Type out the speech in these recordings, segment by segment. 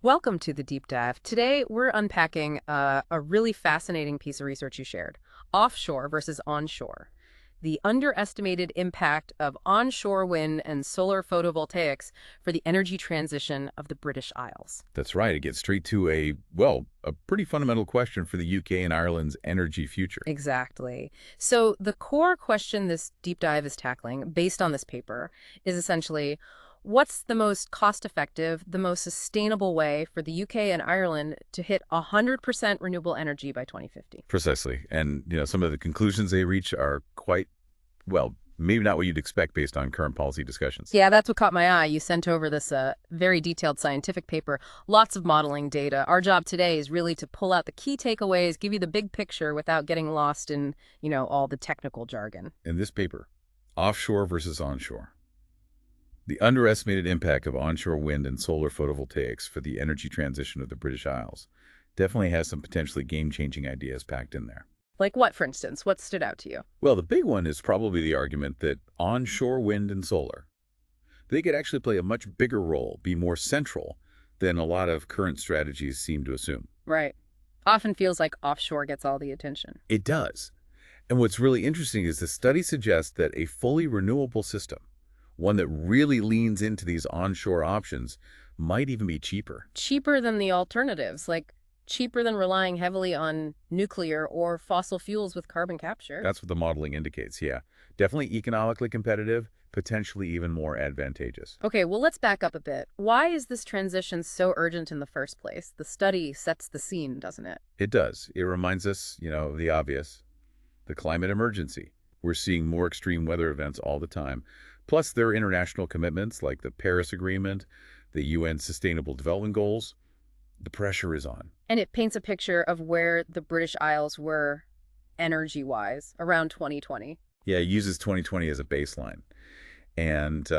Welcome to the deep dive. Today, we're unpacking a really fascinating piece of research you shared, offshore versus onshore. The underestimated impact of onshore wind and solar photovoltaics for the energy transition of the British Isles. That's right. It gets straight to a pretty fundamental question for the UK and Ireland's energy future. Exactly. So, the core question this deep dive is tackling, based on this paper, is essentially what's the most cost effective, the most sustainable way for the UK and Ireland to hit 100% renewable energy by 2050? Precisely. And, some of the conclusions they reach are quite, maybe not what you'd expect based on current policy discussions. Yeah, that's what caught my eye. You sent over this very detailed scientific paper, lots of modeling data. Our job today is really to pull out the key takeaways, give you the big picture without getting lost in, all the technical jargon. In this paper, offshore versus onshore. The underestimated impact of onshore wind and solar photovoltaics for the energy transition of the British Isles definitely has some potentially game-changing ideas packed in there. Like what, for instance? What stood out to you? Well, the big one is probably the argument that onshore wind and solar, they could actually play a much bigger role, be more central than a lot of current strategies seem to assume. Right. Often feels like offshore gets all the attention. It does. And what's really interesting is the study suggests that a fully renewable system, one that really leans into these onshore options, might even be cheaper. Cheaper than the alternatives, like cheaper than relying heavily on nuclear or fossil fuels with carbon capture. That's what the modeling indicates, yeah. Definitely economically competitive, potentially even more advantageous. Okay, well, let's back up a bit. Why is this transition so urgent in the first place? The study sets the scene, doesn't it? It does. It reminds us, of the obvious, the climate emergency. We're seeing more extreme weather events all the time. Plus, there are international commitments like the Paris Agreement, the UN Sustainable Development Goals. The pressure is on. And it paints a picture of where the British Isles were energy-wise around 2020. Yeah, it uses 2020 as a baseline. And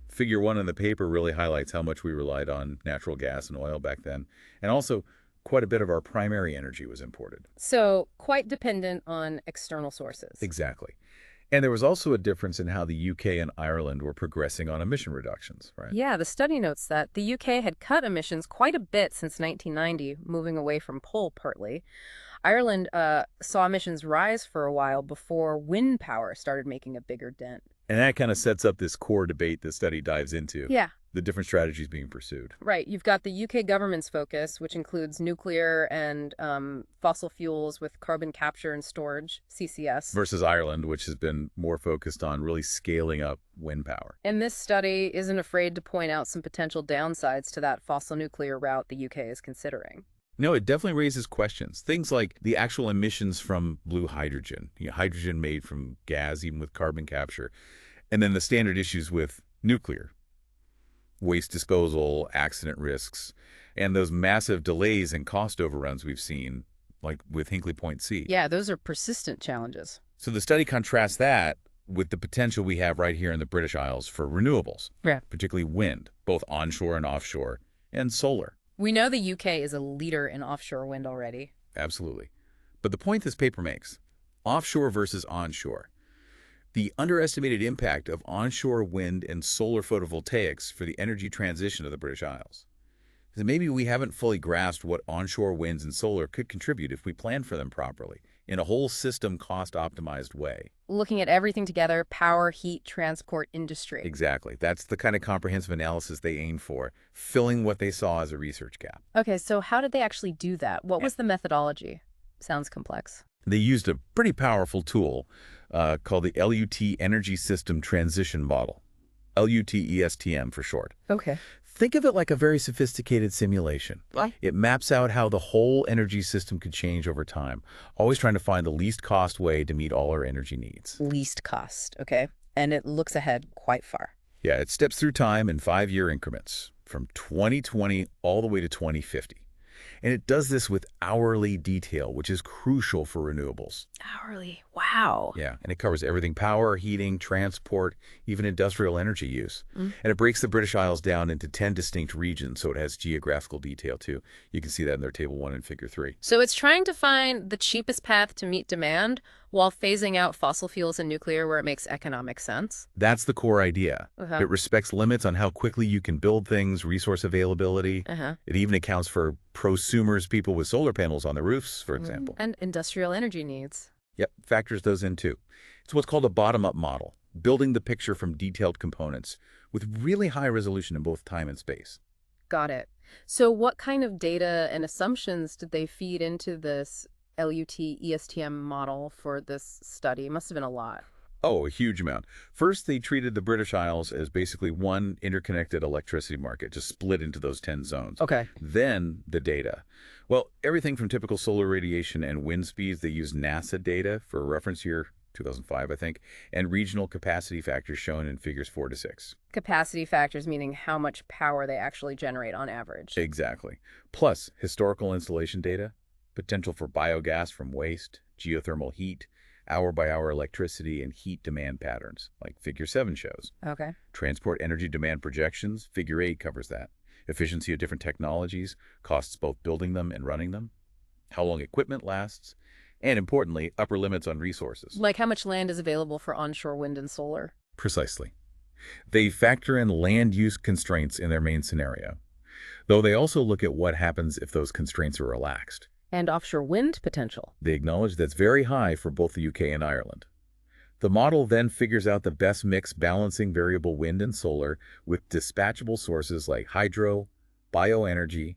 figure one in the paper really highlights how much we relied on natural gas and oil back then. And also, quite a bit of our primary energy was imported. So, quite dependent on external sources. Exactly. And there was also a difference in how the UK and Ireland were progressing on emission reductions, right? Yeah, the study notes that the UK had cut emissions quite a bit since 1990, moving away from coal partly. Ireland saw emissions rise for a while before wind power started making a bigger dent. And that kind of sets up this core debate the study dives into. Yeah. The different strategies being pursued. Right. You've got the UK government's focus, which includes nuclear and fossil fuels with carbon capture and storage, CCS. Versus Ireland, which has been more focused on really scaling up wind power. And this study isn't afraid to point out some potential downsides to that fossil nuclear route the UK is considering. No, it definitely raises questions. Things like the actual emissions from blue hydrogen, hydrogen made from gas, even with carbon capture, and then the standard issues with nuclear. Waste disposal, accident risks, and those massive delays and cost overruns we've seen, like with Hinkley Point C. Yeah, those are persistent challenges. So the study contrasts that with the potential we have right here in the British Isles for renewables, Yeah. particularly wind, both onshore and offshore, and solar. We know the UK is a leader in offshore wind already. Absolutely. But the point this paper makes, offshore versus onshore, the underestimated impact of onshore wind and solar photovoltaics for the energy transition of the British Isles. Because maybe we haven't fully grasped what onshore winds and solar could contribute if we plan for them properly, in a whole system cost-optimized way. Looking at everything together, power, heat, transport, industry. Exactly. That's the kind of comprehensive analysis they aim for, filling what they saw as a research gap. Okay, so how did they actually do that? What was the methodology? Sounds complex. They used a pretty powerful tool called the LUT Energy System Transition Model, LUTESTM for short. Okay. Think of it like a very sophisticated simulation. What? It maps out how the whole energy system could change over time, always trying to find the least cost way to meet all our energy needs. Least cost, okay? And it looks ahead quite far. Yeah, it steps through time in 5-year increments, from 2020 all the way to 2050. And it does this with hourly detail, which is crucial for renewables. Hourly. Wow. Yeah, and it covers everything: power, heating, transport, even industrial energy use. And it breaks the British Isles down into 10 distinct regions, so it has geographical detail too. You can see that in their Table 1 and Figure 3. So it's trying to find the cheapest path to meet demand while phasing out fossil fuels and nuclear where it makes economic sense. That's the core idea. Uh-huh. It respects limits on how quickly you can build things, resource availability. Uh-huh. It even accounts for prosumers, people with solar panels on their roofs, for example. And industrial energy needs. Yep, factors those in too. It's what's called a bottom-up model, building the picture from detailed components with really high resolution in both time and space. Got it. So what kind of data and assumptions did they feed into this LUT-ESTM model for this study? It must have been a lot. Oh, a huge amount. First, they treated the British Isles as basically one interconnected electricity market, just split into those 10 zones. Okay. Then the data. Well, everything from typical solar radiation and wind speeds, they use NASA data for a reference year, 2005, I think, and regional capacity factors shown in figures 4 to 6. Capacity factors meaning how much power they actually generate on average. Exactly. Plus, historical installation data, potential for biogas from waste, geothermal heat, hour-by-hour electricity, and heat demand patterns, like Figure 7 shows. Okay. Transport energy demand projections, Figure 8 covers that. Efficiency of different technologies, costs both building them and running them, how long equipment lasts, and importantly, upper limits on resources. Like how much land is available for onshore wind and solar. Precisely. They factor in land use constraints in their main scenario, though they also look at what happens if those constraints are relaxed. And offshore wind potential. They acknowledge that's very high for both the UK and Ireland. The model then figures out the best mix balancing variable wind and solar with dispatchable sources like hydro, bioenergy,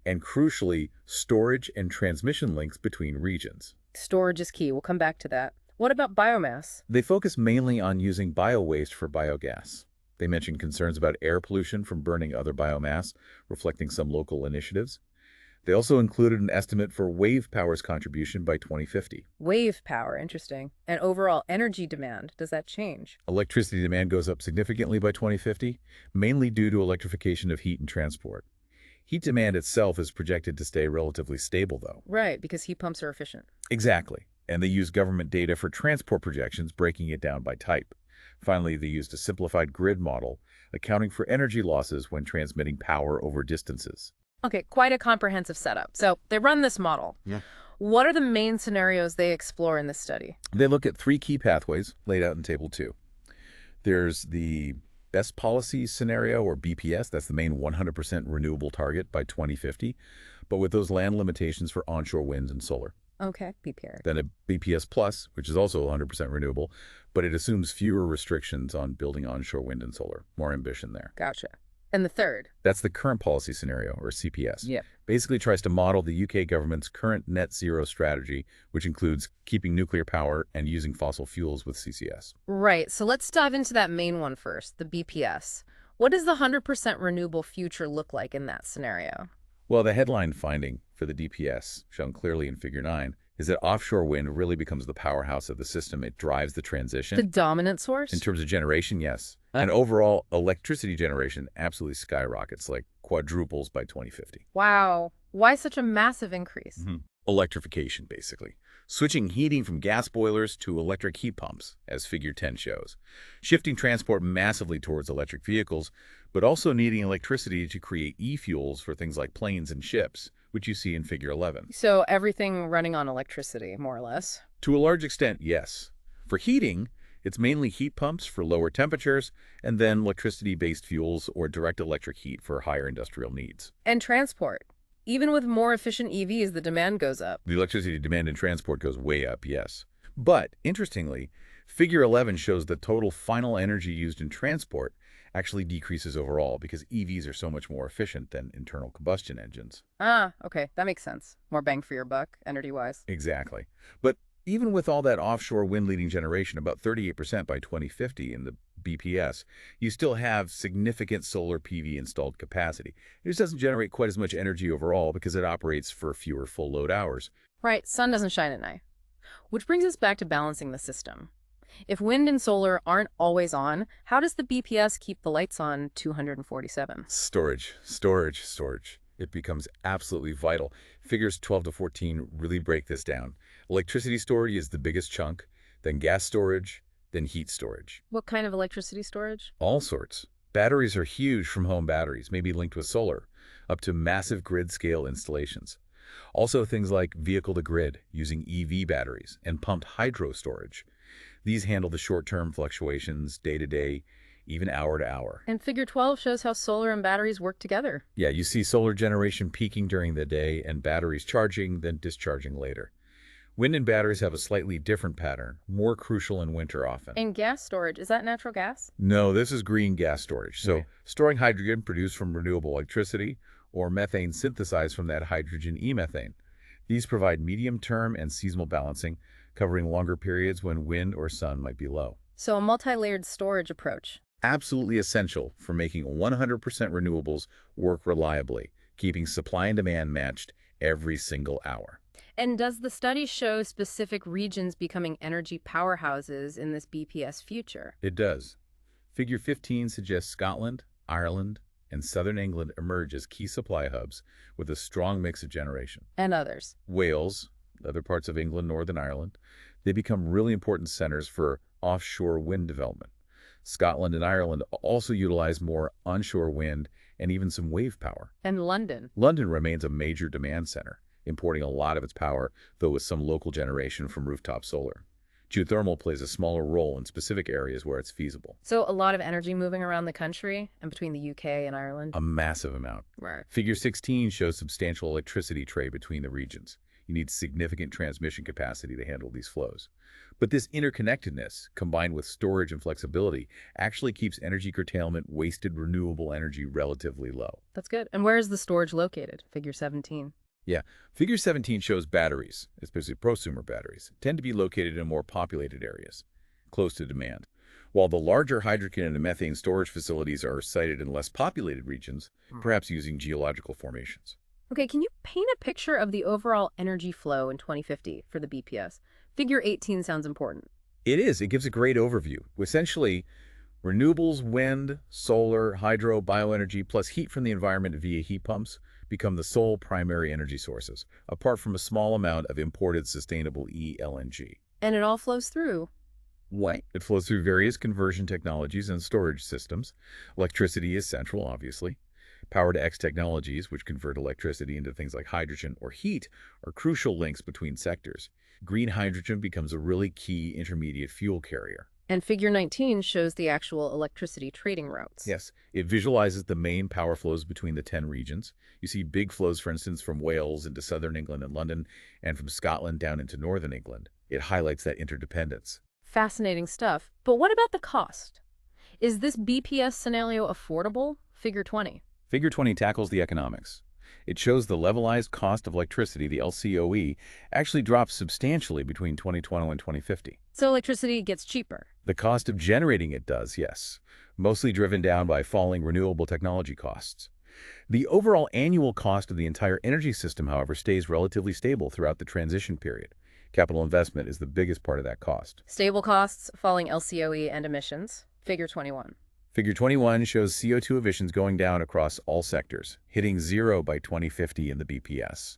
and crucially, storage and transmission links between regions. Storage is key. We'll come back to that. What about biomass? They focus mainly on using bio-waste for biogas. They mention concerns about air pollution from burning other biomass, reflecting some local initiatives. They also included an estimate for wave power's contribution by 2050. Wave power, interesting. And overall energy demand, does that change? Electricity demand goes up significantly by 2050, mainly due to electrification of heat and transport. Heat demand itself is projected to stay relatively stable, though. Right, because heat pumps are efficient. Exactly. And they use government data for transport projections, breaking it down by type. Finally, they used a simplified grid model, accounting for energy losses when transmitting power over distances. Okay, quite a comprehensive setup. So they run this model. Yeah. What are the main scenarios they explore in this study? They look at 3 key pathways laid out in Table 2. There's the best policy scenario, or BPS. That's the main 100% renewable target by 2050, but with those land limitations for onshore wind and solar. Okay, BPR. Then a BPS Plus, which is also 100% renewable, but it assumes fewer restrictions on building onshore wind and solar. More ambition there. Gotcha. And the third? That's the current policy scenario, or CPS. Yeah. Basically tries to model the UK government's current net zero strategy, which includes keeping nuclear power and using fossil fuels with CCS. Right, so let's dive into that main one first, the BPS. What does the 100% renewable future look like in that scenario? Well, the headline finding for the DPS, shown clearly in Figure 9, is that offshore wind really becomes the powerhouse of the system. It drives the transition. The dominant source? In terms of generation, yes. And overall, electricity generation absolutely skyrockets, like quadruples by 2050. Wow. Why such a massive increase? Electrification, basically. Switching heating from gas boilers to electric heat pumps, as Figure 10 shows. Shifting transport massively towards electric vehicles, but also needing electricity to create e-fuels for things like planes and ships, which you see in Figure 11. So everything running on electricity, more or less? To a large extent, yes. For heating, it's mainly heat pumps for lower temperatures, and then electricity-based fuels or direct electric heat for higher industrial needs. And transport. Even with more efficient EVs, the demand goes up. The electricity demand in transport goes way up, yes. But, interestingly, Figure 11 shows the total final energy used in transport actually decreases overall because EVs are so much more efficient than internal combustion engines. Ah, okay, that makes sense. More bang for your buck, energy-wise. Exactly. But even with all that offshore wind-leading generation, about 38% by 2050 in the BPS, you still have significant solar PV installed capacity. It just doesn't generate quite as much energy overall because it operates for fewer full load hours. Right, sun doesn't shine at night. Which brings us back to balancing the system. If wind and solar aren't always on, how does the BPS keep the lights on 247? Storage, storage, storage. It becomes absolutely vital. Figures 12 to 14 really break this down. Electricity storage is the biggest chunk, then gas storage, then heat storage. What kind of electricity storage? All sorts. Batteries are huge, from home batteries, maybe linked with solar, up to massive grid-scale installations. Also things like vehicle-to-grid using EV batteries and pumped hydro storage. These handle the short-term fluctuations day to day, even hour to hour. And Figure 12 shows how solar and batteries work together. Yeah, you see solar generation peaking during the day and batteries charging, then discharging later. Wind and batteries have a slightly different pattern, more crucial in winter often. And gas storage, is that natural gas? No, this is green gas storage. So Okay. storing hydrogen produced from renewable electricity or methane synthesized from that hydrogen e-methane. These provide medium-term and seasonal balancing, covering longer periods when wind or sun might be low. So a multi-layered storage approach. Absolutely essential for making 100% renewables work reliably, keeping supply and demand matched every single hour. And does the study show specific regions becoming energy powerhouses in this BPS future? It does. Figure 15 suggests Scotland, Ireland, and southern England emerge as key supply hubs with a strong mix of generation. And others. Wales, other parts of England, Northern Ireland, they become really important centers for offshore wind development. Scotland and Ireland also utilize more onshore wind and even some wave power. And London. London remains a major demand center, importing a lot of its power, though with some local generation from rooftop solar. Geothermal plays a smaller role in specific areas where it's feasible. So a lot of energy moving around the country and between the UK and Ireland. A massive amount. Right. Figure 16 shows substantial electricity trade between the regions. You need significant transmission capacity to handle these flows. But this interconnectedness, combined with storage and flexibility, actually keeps energy curtailment, wasted renewable energy relatively low. That's good. And where is the storage located? Figure 17. Yeah, Figure 17 shows batteries, especially prosumer batteries, tend to be located in more populated areas, close to demand. While the larger hydrogen and methane storage facilities are sited in less populated regions, perhaps using geological formations. Okay, can you paint a picture of the overall energy flow in 2050 for the BPS? Figure 18 sounds important. It is. It gives a great overview. Essentially, renewables, wind, solar, hydro, bioenergy, plus heat from the environment via heat pumps become the sole primary energy sources, apart from a small amount of imported sustainable LNG. And it all flows through. What? It flows through various conversion technologies and storage systems. Electricity is central, obviously. Power-to-X technologies, which convert electricity into things like hydrogen or heat, are crucial links between sectors. Green hydrogen becomes a really key intermediate fuel carrier. And Figure 19 shows the actual electricity trading routes. Yes, it visualizes the main power flows between the 10 regions. You see big flows, for instance, from Wales into southern England and London, and from Scotland down into northern England. It highlights that interdependence. Fascinating stuff. But what about the cost? Is this BPS scenario affordable? Figure 20. Figure 20 tackles the economics. It shows the levelized cost of electricity, the LCOE, actually drops substantially between 2020 and 2050. So electricity gets cheaper. The cost of generating it does, yes, mostly driven down by falling renewable technology costs. The overall annual cost of the entire energy system, however, stays relatively stable throughout the transition period. Capital investment is the biggest part of that cost. Stable costs, falling LCOE and emissions. Figure 21. Figure 21 shows CO2 emissions going down across all sectors, hitting zero by 2050 in the BPS.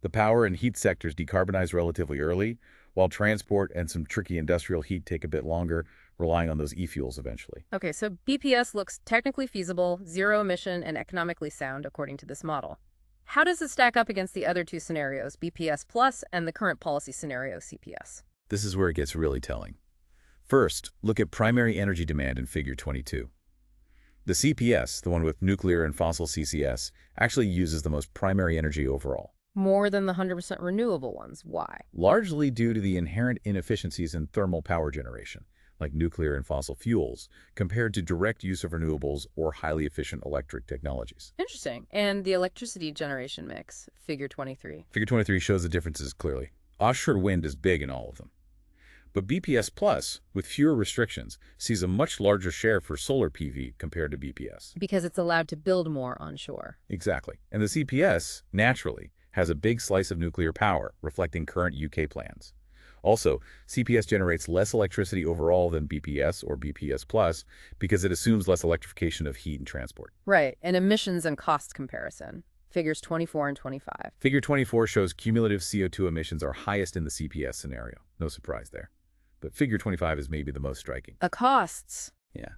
The power and heat sectors decarbonize relatively early, while transport and some tricky industrial heat take a bit longer, relying on those e-fuels eventually. Okay, so BPS looks technically feasible, zero emission, and economically sound according to this model. How does it stack up against the other two scenarios, BPS Plus and the current policy scenario, CPS? This is where it gets really telling. First, look at primary energy demand in Figure 22. The CPS, the one with nuclear and fossil CCS, actually uses the most primary energy overall. More than the 100% renewable ones. Why? Largely due to the inherent inefficiencies in thermal power generation, like nuclear and fossil fuels, compared to direct use of renewables or highly efficient electric technologies. Interesting. And the electricity generation mix, Figure 23. Figure 23 shows the differences clearly. Offshore wind is big in all of them. But BPS Plus, with fewer restrictions, sees a much larger share for solar PV compared to BPS. Because it's allowed to build more onshore. Exactly. And the CPS, naturally, has a big slice of nuclear power, reflecting current UK plans. Also, CPS generates less electricity overall than BPS or BPS Plus because it assumes less electrification of heat and transport. Right, and emissions and cost comparison. Figures 24 and 25. Figure 24 shows cumulative CO2 emissions are highest in the CPS scenario. No surprise there. But Figure 25 is maybe the most striking. Costs. Yeah.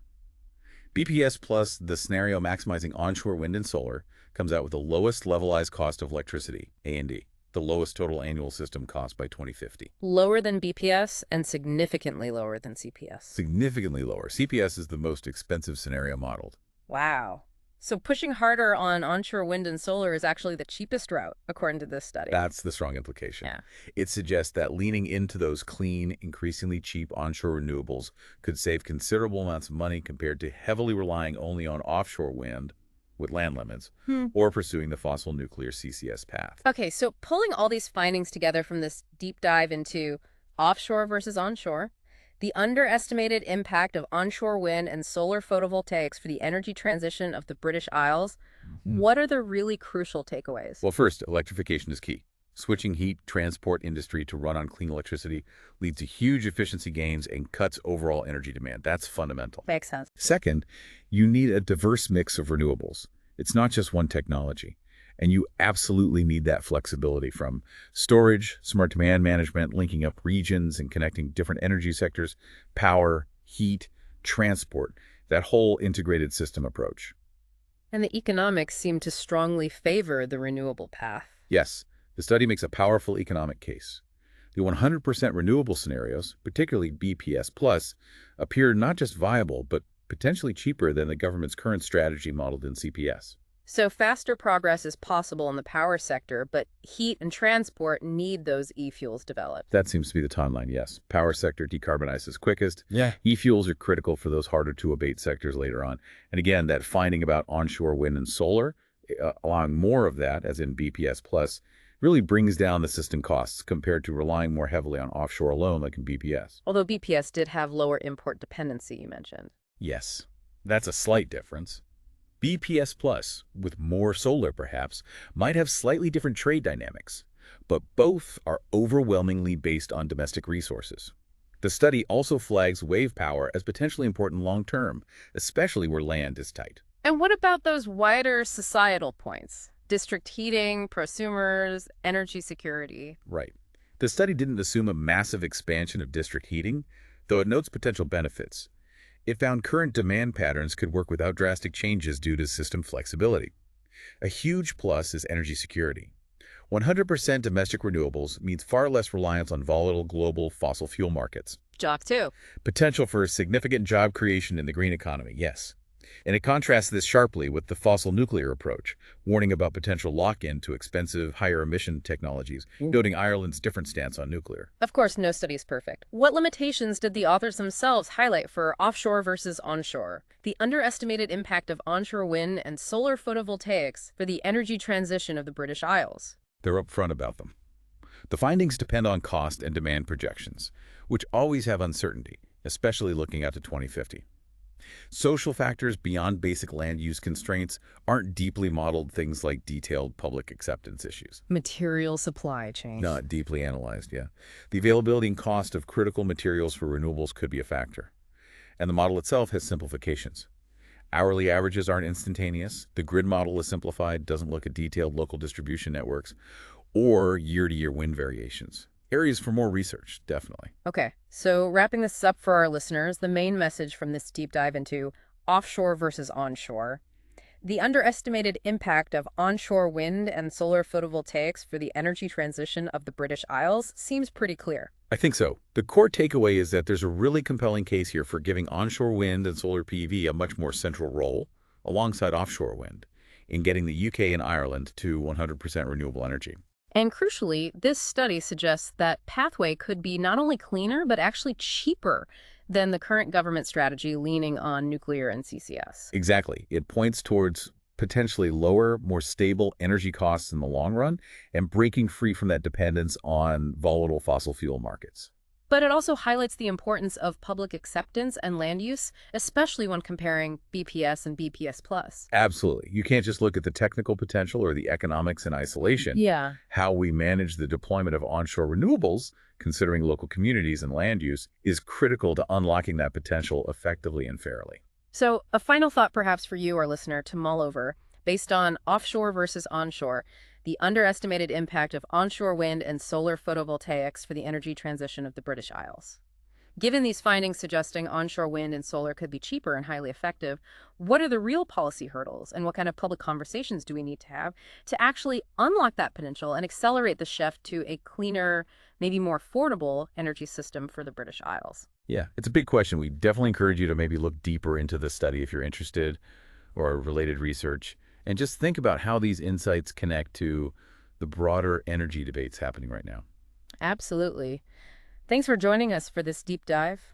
BPS plus, the scenario maximizing onshore wind and solar, comes out with the lowest levelized cost of electricity, A&D, the lowest total annual system cost by 2050. Lower than BPS and significantly lower than CPS. Significantly lower. CPS is the most expensive scenario modeled. Wow. So pushing harder on onshore wind and solar is actually the cheapest route, according to this study. That's the strong implication. Yeah. It suggests that leaning into those clean, increasingly cheap onshore renewables could save considerable amounts of money compared to heavily relying only on offshore wind with land limits or pursuing the fossil nuclear CCS path. Okay, so pulling all these findings together from this deep dive into offshore versus onshore, the underestimated impact of onshore wind and solar photovoltaics for the energy transition of the British Isles, what are the really crucial takeaways? Well, first, electrification is key. Switching heat transport industry to run on clean electricity leads to huge efficiency gains and cuts overall energy demand. That's fundamental. Makes sense. Second, you need a diverse mix of renewables. It's not just one technology. And you absolutely need that flexibility from storage, smart demand management, linking up regions and connecting different energy sectors, power, heat, transport, that whole integrated system approach. And the economics seem to strongly favor the renewable path. Yes, the study makes a powerful economic case. The 100% renewable scenarios, particularly BPS+, appear not just viable, but potentially cheaper than the government's current strategy modeled in CPS. So faster progress is possible in the power sector, but heat and transport need those e-fuels developed. That seems to be the timeline, yes. Power sector decarbonizes quickest. Yeah. E-fuels are critical for those harder to abate sectors later on. And again, that finding about onshore wind and solar, allowing more of that, as in BPS+, really brings down the system costs compared to relying more heavily on offshore alone like in BPS. Although BPS did have lower import dependency, you mentioned. Yes, that's a slight difference. BPS Plus, with more solar perhaps, might have slightly different trade dynamics, but both are overwhelmingly based on domestic resources. The study also flags wave power as potentially important long-term, especially where land is tight. And what about those wider societal points? District heating, prosumers, energy security. Right. The study didn't assume a massive expansion of district heating, though it notes potential benefits. It found current demand patterns could work without drastic changes due to system flexibility. A huge plus is energy security. 100% domestic renewables means far less reliance on volatile global fossil fuel markets. Jock too. Potential for significant job creation in the green economy, yes. And it contrasts this sharply with the fossil nuclear approach, warning about potential lock-in to expensive, higher-emission technologies, noting Ireland's different stance on nuclear. Of course, no study is perfect. What limitations did the authors themselves highlight for offshore versus onshore? The underestimated impact of onshore wind and solar photovoltaics for the energy transition of the British Isles. They're upfront about them. The findings depend on cost and demand projections, which always have uncertainty, especially looking out to 2050. Social factors beyond basic land use constraints aren't deeply modeled, things like detailed public acceptance issues. Material supply chain. Not deeply analyzed, yeah. The availability and cost of critical materials for renewables could be a factor. And the model itself has simplifications. Hourly averages aren't instantaneous. The grid model is simplified, doesn't look at detailed local distribution networks or year-to-year wind variations. Areas for more research, definitely. Okay, so wrapping this up for our listeners, the main message from this deep dive into offshore versus onshore. The underestimated impact of onshore wind and solar photovoltaics for the energy transition of the British Isles seems pretty clear. I think so. The core takeaway is that there's a really compelling case here for giving onshore wind and solar PV a much more central role, alongside offshore wind, in getting the UK and Ireland to 100% renewable energy. And crucially, this study suggests that pathway could be not only cleaner, but actually cheaper than the current government strategy leaning on nuclear and CCS. Exactly. It points towards potentially lower, more stable energy costs in the long run and breaking free from that dependence on volatile fossil fuel markets. But it also highlights the importance of public acceptance and land use, especially when comparing BPS and BPS+. Absolutely. You can't just look at the technical potential or the economics in isolation. Yeah. How we manage the deployment of onshore renewables, considering local communities and land use, is critical to unlocking that potential effectively and fairly. So a final thought perhaps for you, our listener, to mull over, based on offshore versus onshore, the underestimated impact of onshore wind and solar photovoltaics for the energy transition of the British Isles. Given these findings suggesting onshore wind and solar could be cheaper and highly effective, what are the real policy hurdles and what kind of public conversations do we need to have to actually unlock that potential and accelerate the shift to a cleaner, maybe more affordable energy system for the British Isles? Yeah, it's a big question. We definitely encourage you to maybe look deeper into the study if you're interested or related research, and just think about how these insights connect to the broader energy debates happening right now. Absolutely. Thanks for joining us for this deep dive.